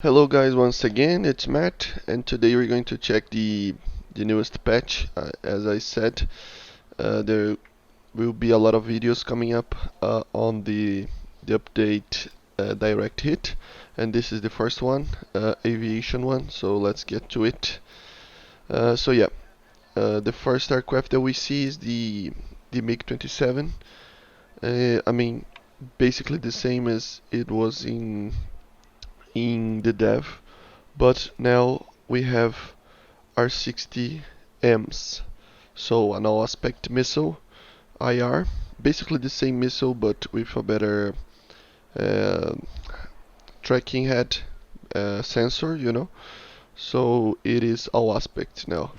Hello guys, once again it's Matt, and today we're going to check the newest patch. As I said, there will be a lot of videos coming up on the update direct hit, and this is the first one, aviation one. So let's get to it. The first aircraft that we see is the MiG-27. I mean, basically the same as it was in the dev. But now we have R60Ms, so an all-aspect missile, IR, basically the same missile but with a better uh, tracking head sensor, so it is all aspect now.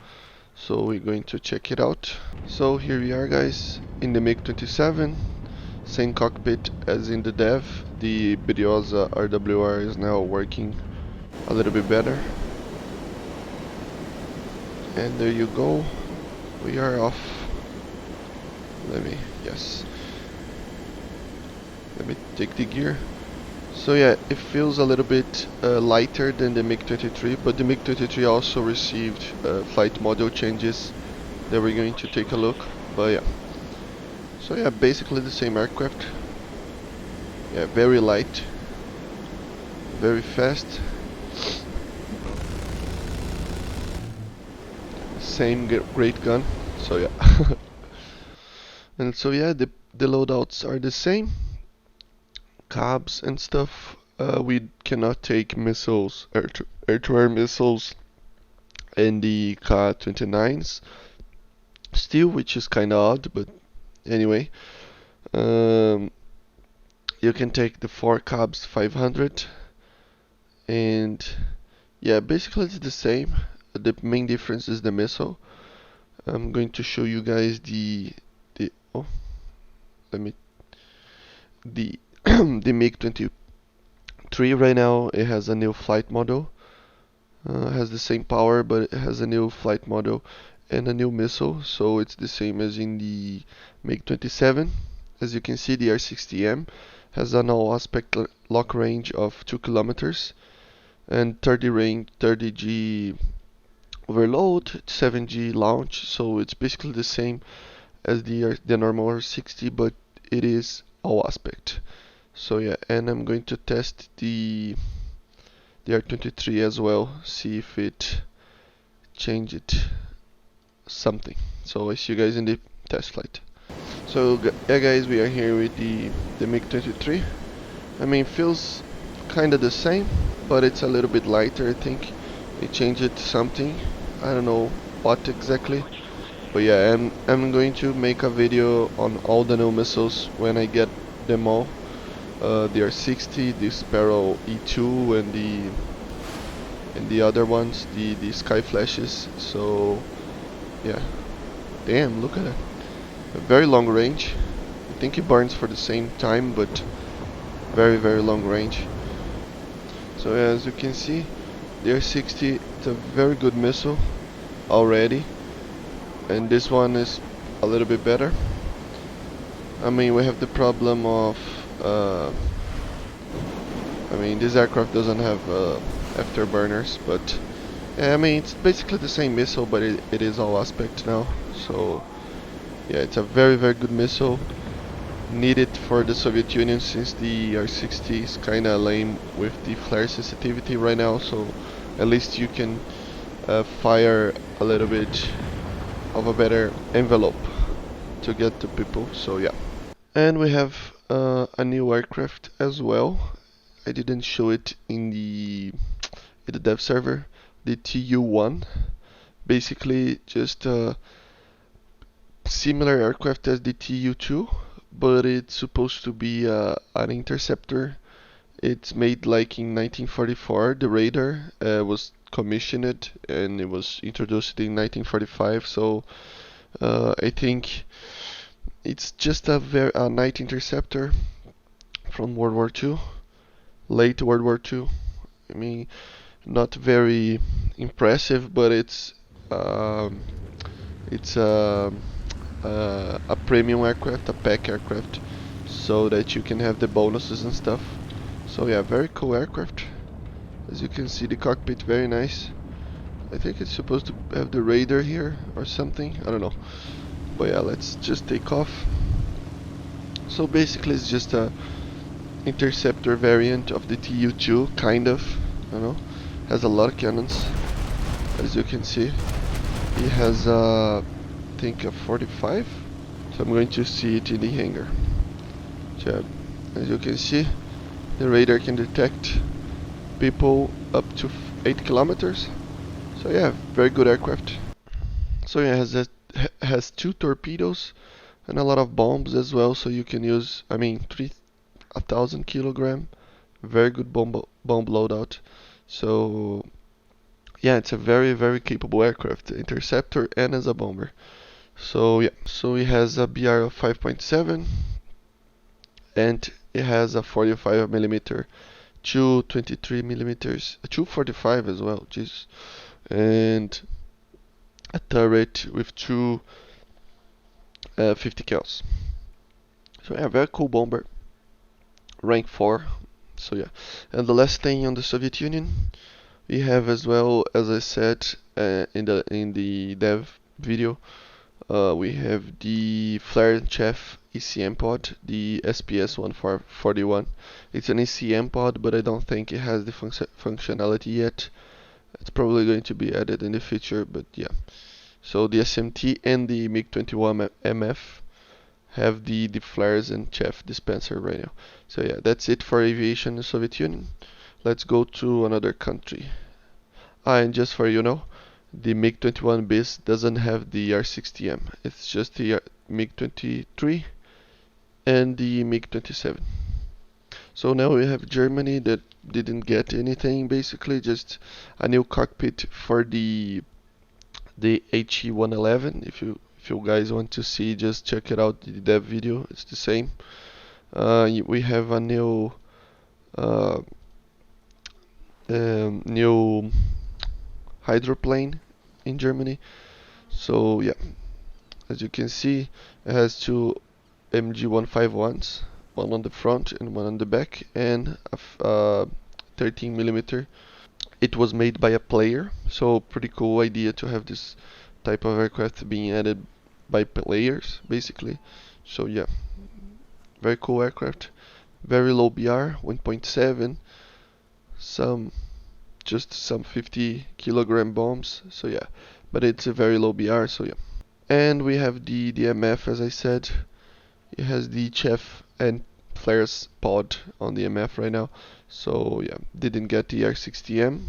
So we're going to check it out. So here we are guys, in the MiG-27, same cockpit as in the dev. The Briosa RWR is now working a little bit better. And there you go, we are off. Yes, let me take the gear. So yeah, it feels a little bit lighter than the MiG-23, but the MiG-23 also received flight module changes that we're going to take a look. But yeah, so yeah, basically the same aircraft. Yeah, very light, very fast, same great gun. So yeah. And so yeah, the loadouts are the same. Cabs and stuff. We cannot take missiles, air-to-air missiles, and the Ka-29s still, which is kind of odd, but anyway. Um, you can take the 4 Cabs 500, and yeah, basically it's the same. The main difference is the missile. I'm going to show you guys the oh, let me the the MiG-23 right now. It has a new flight model. Has the same power, but it has a new flight model and a new missile, so it's the same as in the MiG-27. As you can see, the R60M has an all-aspect lock range of 2 kilometers and 30G overload, 7G launch, so it's basically the same as the normal R60, but it is all-aspect. So yeah, and I'm going to test the R23 as well, see if it changed something. So I see you guys in the test flight. So yeah guys, we are here with the MiG-23. I mean, feels kinda the same, but it's a little bit lighter. I think they changed something. I don't know what exactly, but yeah, I'm going to make a video on all the new missiles when I get them all. The R60, the Sparrow E2, and the other ones, the Sky Flashes. So yeah, damn, look at that. A very long range. I think it burns for the same time, but very long range. So as you can see, the R60 is a very good missile already, and this one is a little bit better. I mean, we have the problem of I mean, this aircraft doesn't have afterburners, but yeah, I mean, it's basically the same missile, but it is all aspect now. So yeah, it's a very good missile, needed for the Soviet Union, since the R60 is kinda lame with the flare sensitivity right now, so at least you can fire a little bit of a better envelope to get to people. So yeah. And we have a new aircraft as well. I didn't show it in the dev server, the TU-1. Basically just a similar aircraft as the TU-2, but it's supposed to be an interceptor. It's made like in 1944. The radar was commissioned and it was introduced in 1945. So I think it's just a night interceptor from World War II, late World War II. I mean, not very impressive, but it's a premium aircraft, a pack aircraft, so that you can have the bonuses and stuff. So yeah, very cool aircraft. As you can see, the cockpit very nice. I think it's supposed to have the radar here or something, I don't know. But yeah, let's just take off. So basically it's just a interceptor variant of the Tu-2, kind of, you know. Has a lot of cannons, as you can see. It has I think a 45. So I'm going to see it in the hangar. So as you can see, the radar can detect people up to 8 kilometers. So yeah, very good aircraft. So yeah, has 2 torpedoes and a lot of bombs as well. So you can use, I mean, 1,000 kilogram. Very good bomb loadout. So yeah, it's a very capable aircraft, interceptor and as a bomber. So yeah, so it has a BR of 5.7 and it has a 45 millimeter, 223 millimeters, 245 as well, jeez, and a turret with two 50 cals. So yeah, very cool bomber, rank 4. So yeah, and the last thing on the Soviet Union, we have as well, as I said in the dev video, we have the Flare and Chef ECM pod, the SPS 1441. It's an ECM pod, but I don't think it has the functionality yet. It's probably going to be added in the future, but yeah. So the SMT and the MiG-21 MF have the Flares and Chef dispenser right now. So yeah, that's it for aviation in the Soviet Union. Let's go to another country. And just for you know, the MiG-21 bis doesn't have the R60M. It's just the MiG-23 and the MiG-27. So now we have Germany that didn't get anything, basically just a new cockpit for the HE111. If you guys want to see, just check it out, the dev video. It's the same. We have a new uh, new hydroplane in Germany. So yeah, as you can see, it has two MG151s, one on the front and one on the back, and a 13 millimeter. It was made by a player, so pretty cool idea to have this type of aircraft being added by players, basically. So yeah, very cool aircraft. Very low BR, 1.7. Just some 50 kilogram bombs. So yeah, but it's a very low BR. So yeah. And we have the MF, as I said. It has the Chef and Flares pod on the MF right now. So yeah, didn't get the R60M.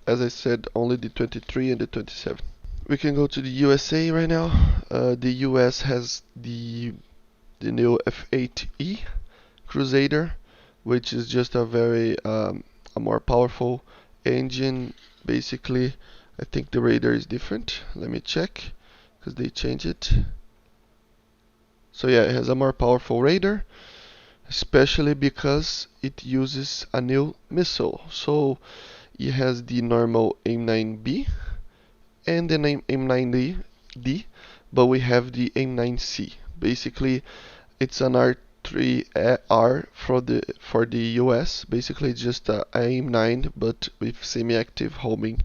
As I said, only the 23 and the 27. We can go to the USA right now. The US has the new F8E Crusader, which is just a very a more powerful engine. Basically, I think the radar is different. Let me check, because they changed it. So yeah, it has a more powerful radar, especially because it uses a new missile. So it has the normal AIM-9B and the AIM-9D, but we have the AIM-9C. Basically, it's an R3R for the US. Basically, it's just a AIM-9, but with semi-active homing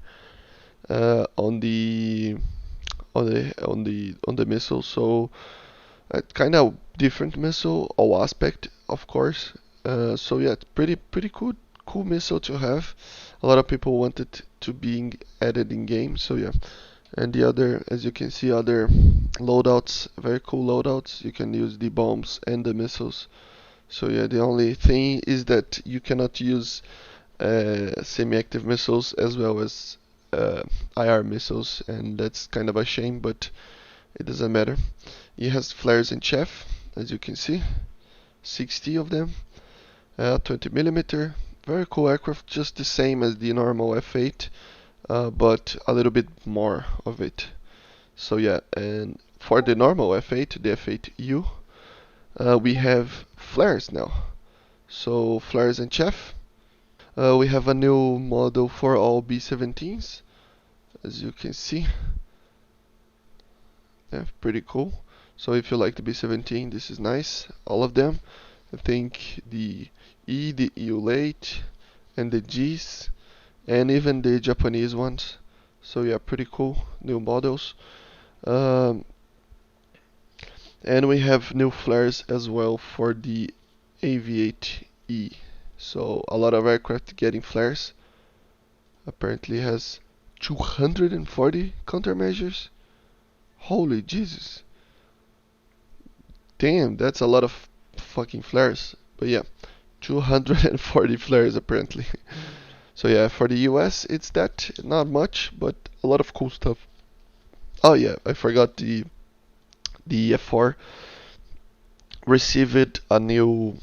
on the missile. So kind of different missile or aspect, of course. So yeah, it's pretty cool missile to have. A lot of people want it to be added in game. So yeah, and the other, as you can see, other loadouts, very cool loadouts. You can use the bombs and the missiles. So yeah, the only thing is that you cannot use semi-active missiles as well as IR missiles, and that's kind of a shame, but it doesn't matter. It has flares and chaff, as you can see, 60 of them, 20 millimeter. Very cool aircraft, just the same as the normal F8, but a little bit more of it. So yeah, and for the normal F8, the F8U, we have flares now. So flares and chaff. We have a new model for all B-17s, as you can see. Yeah, pretty cool. So if you like the B-17, this is nice. All of them. I think the E, the EU late, and the G's, and even the Japanese ones. So yeah, pretty cool new models. Um, and we have new flares as well for the Aviate E. So a lot of aircraft getting flares. Apparently has 240 countermeasures. Holy Jesus. Damn, that's a lot of fucking flares. But yeah, 240 flares apparently. So yeah, for the US it's that, not much, but a lot of cool stuff. Oh yeah, I forgot the F4 received a new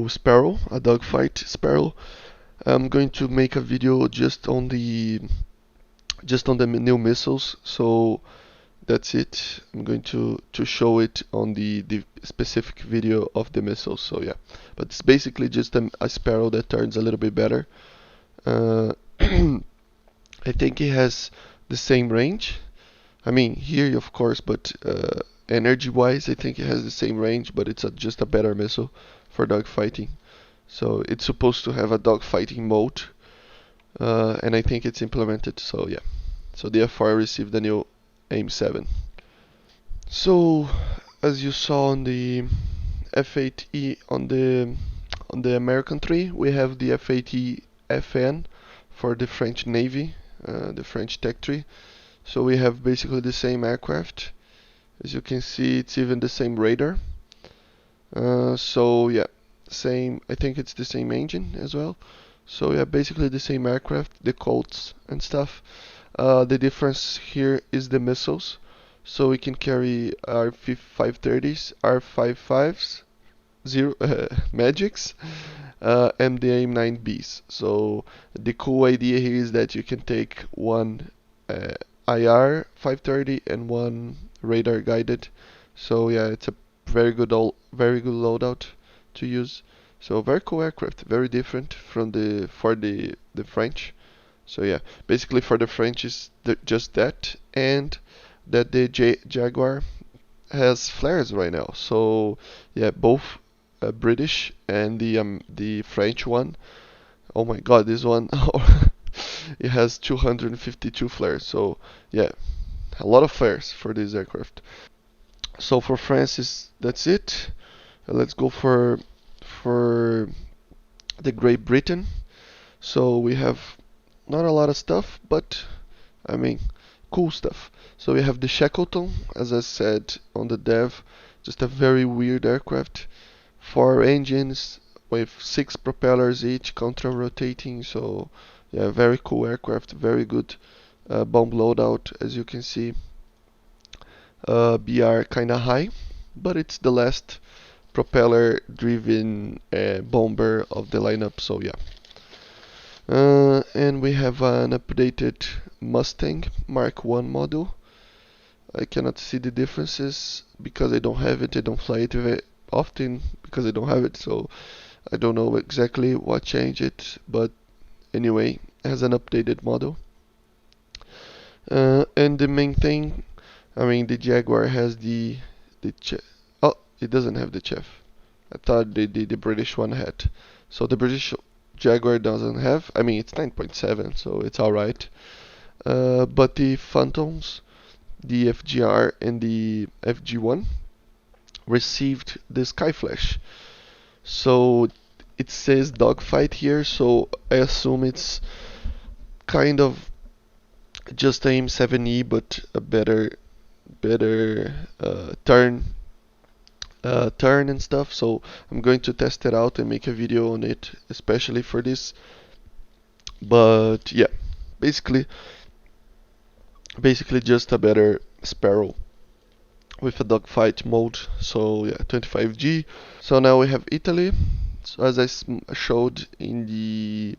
Sparrow, a dogfight Sparrow. I'm going to make a video just on the new missiles. So that's it. I'm going to show it on the specific video of the missiles. So yeah, but it's basically just a Sparrow that turns a little bit better. Uh, I think it has the same range. I mean, here of course, but energy-wise, I think it has the same range, but it's just a better missile for dogfighting. So it's supposed to have a dogfighting mode, and I think it's implemented. So yeah, so the F4 received the new AIM-7. So as you saw on the F8E on the American tree, we have the F8E FN for the French Navy, the French tech tree. So we have basically the same aircraft. As you can see, it's even the same radar. So yeah, same. I think it's the same engine as well. So yeah, basically the same aircraft, the Colts and stuff. The difference here is the missiles. So we can carry R530s, R55s, zero Magics, and the AIM-9Bs. So the cool idea here is that you can take one IR 530 and one radar guided. So yeah, it's a very good loadout to use. So very cool aircraft, very different from the French. So yeah, basically for the French is just that, and that the Jaguar has flares right now. So yeah, both British and the French one. Oh my God, this one it has 252 flares. So yeah, a lot of flares for this aircraft. So for France that's it. Let's go for the Great Britain. So we have not a lot of stuff, but I mean cool stuff. So we have the Shackleton, as I said on the dev, just a very weird aircraft. Four engines with six propellers each, contra-rotating. So yeah, very cool aircraft, very good bomb loadout, as you can see. BR kinda high, but it's the last propeller-driven bomber of the lineup. So yeah. And we have an updated Mustang Mark 1 model. I cannot see the differences because I don't have it. I don't fly it very often because I don't have it, so I don't know exactly what changed it. But anyway, it has an updated model. And the main thing, I mean, the Jaguar has the oh, it doesn't have the chef. I thought the British one had. So the British Jaguar doesn't have. I mean, it's 9.7, so it's alright. But the Phantoms, the FGR and the FG1 received the Skyflash. So it says dogfight here, so I assume it's kind of just aim 7E, but a better turn and stuff. So I'm going to test it out and make a video on it, especially for this. But yeah, basically just a better Sparrow with a dogfight mode. So yeah, 25G. So now we have Italy. So as I showed in the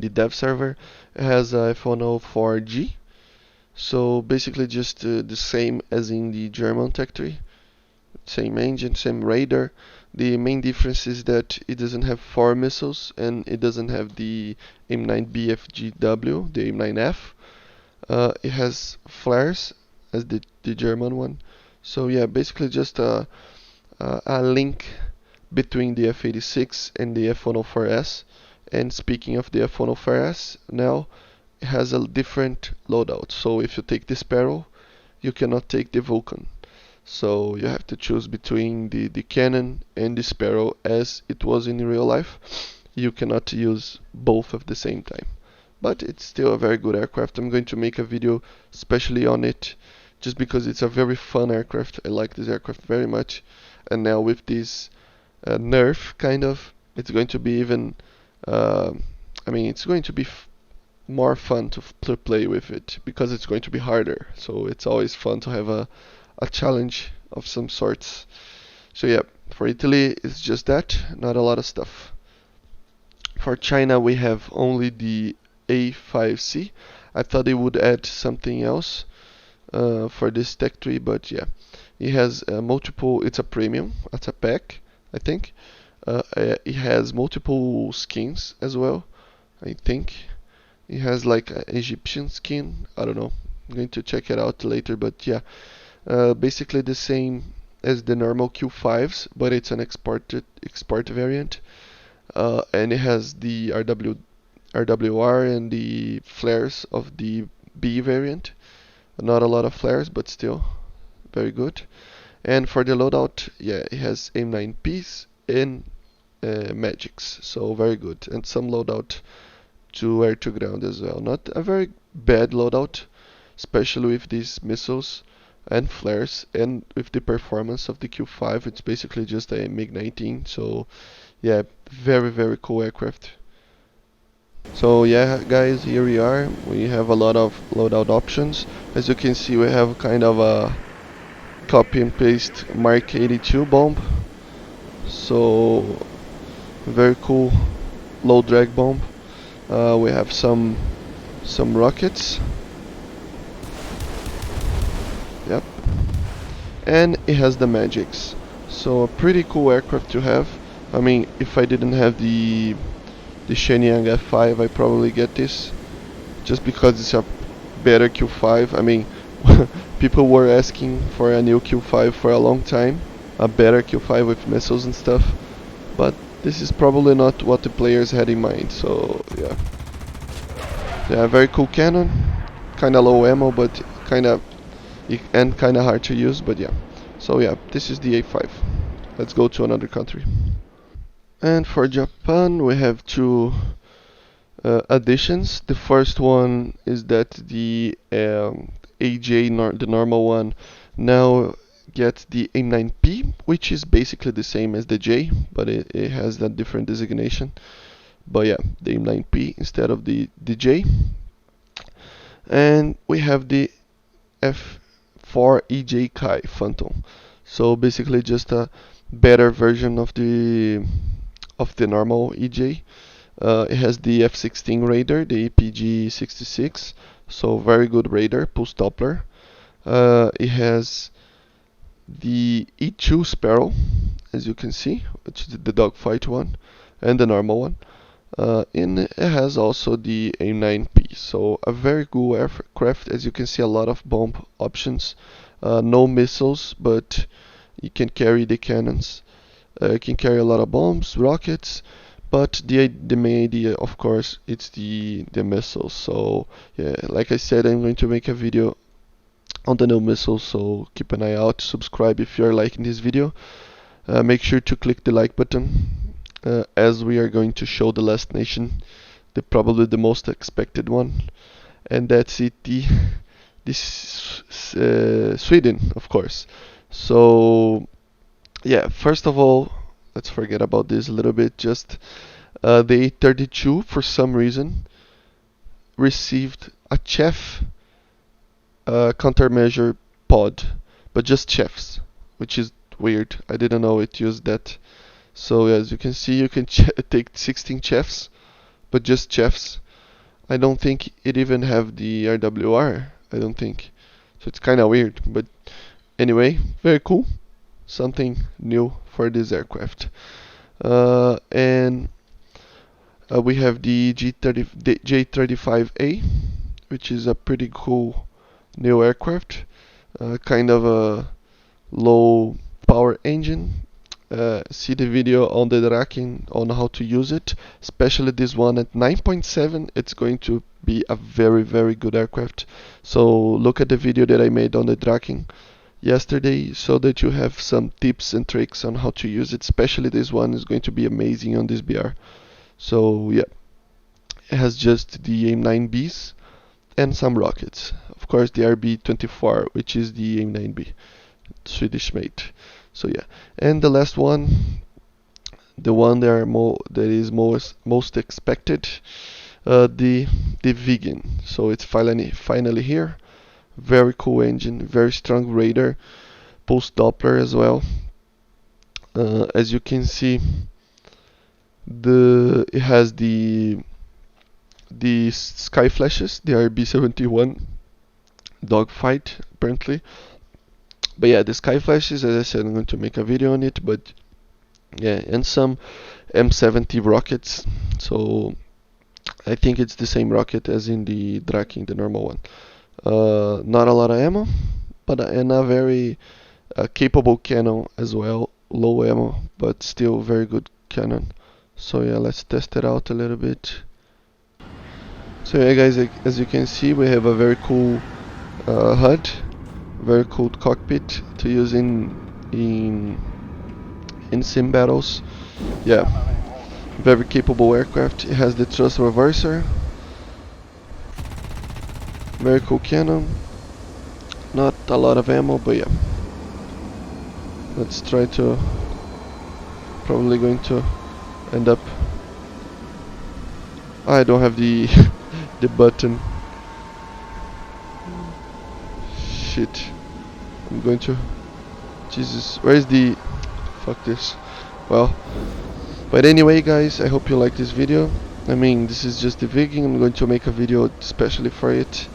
dev server, it has a F104G. So basically just the same as in the German tech tree. Same engine, same radar. The main difference is that it doesn't have four missiles and it doesn't have the M9B FGW, the M9F. It has flares as the German one. So yeah, basically just a link between the F86 and the F104S, And speaking of the F-105S, now it has a different loadout. So if you take the Sparrow, you cannot take the Vulcan. So you have to choose between the cannon and the Sparrow as it was in real life. You cannot use both at the same time. But it's still a very good aircraft. I'm going to make a video especially on it just because it's a very fun aircraft. I like this aircraft very much. And now with this nerf, kind of, it's going to be even it's going to be more fun to play with it because it's going to be harder. So it's always fun to have a challenge of some sorts. So yeah, for Italy it's just that, not a lot of stuff. For China we have only the A5C. I thought they would add something else for this tech tree, but yeah, it has multiple. It's a premium. It's a pack, I think. It has multiple skins as well. I think it has like an Egyptian skin. I don't know. I'm going to check it out later, but yeah, basically the same as the normal Q5s, but it's an export variant, and it has the RWR and the flares of the B variant. Not a lot of flares, but still very good. And for the loadout, yeah, it has AIM-9Ps and Magics, so very good. And some loadout to air to ground as well. Not a very bad loadout, especially with these missiles and flares, and with the performance of the Q5. It's basically just a MiG-19, so yeah, very cool aircraft. So yeah, guys, here we are. We have a lot of loadout options. As you can see, we have kind of a copy and paste Mark 82 bomb. So very cool low drag bomb. We have some rockets. Yep. And it has the magics. So a pretty cool aircraft to have. I mean, if I didn't have the Shenyang F5, I probably get this, just because it's a better Q5. I mean, people were asking for a new Q5 for a long time, a better Q5 with missiles and stuff, but this is probably not what the players had in mind. So yeah, very cool cannon, kind of low ammo, but kind of hard to use. But yeah, so yeah, this is the A5. Let's go to another country. And for Japan, we have two additions. The first one is that the AJ, the normal one, now gets the AIM-9P, which is basically the same as the J, but it has that different designation. But yeah, the AIM-9P instead of the J. And we have the F4EJ Kai Phantom. So basically just a better version of the normal EJ. It has the F-16 radar, the APG-66, so very good radar, pulse Doppler. It has the E2 Sparrow, as you can see, which is the dogfight one, and the normal one. And it has also the AIM-9P, so a very good aircraft. As you can see, a lot of bomb options, no missiles, but you can carry the cannons. You can carry a lot of bombs, rockets, but the main idea, of course, it's the missiles. So yeah, like I said, I'm going to make a video on the new missiles, so keep an eye out. Subscribe if you're liking this video. Make sure to click the like button, as we are going to show the last nation, probably the most expected one, and that's it. Sweden, of course. So yeah, first of all, let's forget about this a little bit. Just the A32, for some reason, received a Chef countermeasure pod, but just Chefs, which is weird. I didn't know it used that. So as you can see, you can take 16 Chefs, but just Chefs. I don't think it even have the RWR. I don't think. So it's kind of weird, but anyway, very cool. Something new for this aircraft. And we have the J35A, which is a pretty cool new aircraft. Kind of a low power engine. see the video on the tracking on how to use it, especially this one at 9.7. It's going to be a very good aircraft. So look at the video that I made on the tracking yesterday so that you have some tips and tricks on how to use it. Especially this one is going to be amazing on this BR. So yeah, it has just the AIM-9Bs and some rockets. Of course the RB-24, which is the AIM-9B, Swedish made. So yeah, and the last one, the one that is most expected, the vegan. So it's finally here. Very cool engine, very strong radar, pulse Doppler as well. As you can see, it has the sky flashes, the RB-71 dogfight apparently. But yeah, the sky flashes, as I said, I'm going to make a video on it. But yeah, and some M70 rockets. So I think it's the same rocket as in the Draking, the normal one. Not a lot of ammo, but and a very capable cannon as well. Low ammo, but still very good cannon. So yeah, let's test it out a little bit. So yeah, guys, as you can see, we have a very cool HUD, very cool cockpit to use in sim battles. Yeah, very capable aircraft. It has the thrust reverser, very cool cannon. Not a lot of ammo, but yeah. Let's try to. Probably going to end up. I don't have the the button. Shit. I'm going to. Jesus, where is the? Fuck this. Well, but anyway, guys, I hope you like this video. I mean, this is just the rigging. I'm going to make a video especially for it,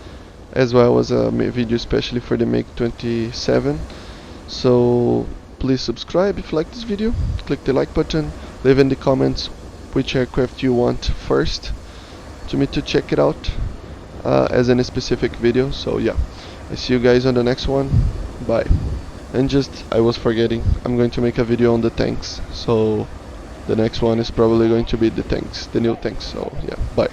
as well as a video especially for the MiG-27. So please subscribe if you like this video. Click the like button. Leave in the comments which aircraft you want first to me to check it out as in a specific video. So yeah, I see you guys on the next one. Bye. And just, I was forgetting, I'm going to make a video on the tanks. So the next one is probably going to be the tanks, the new tanks. So yeah, bye.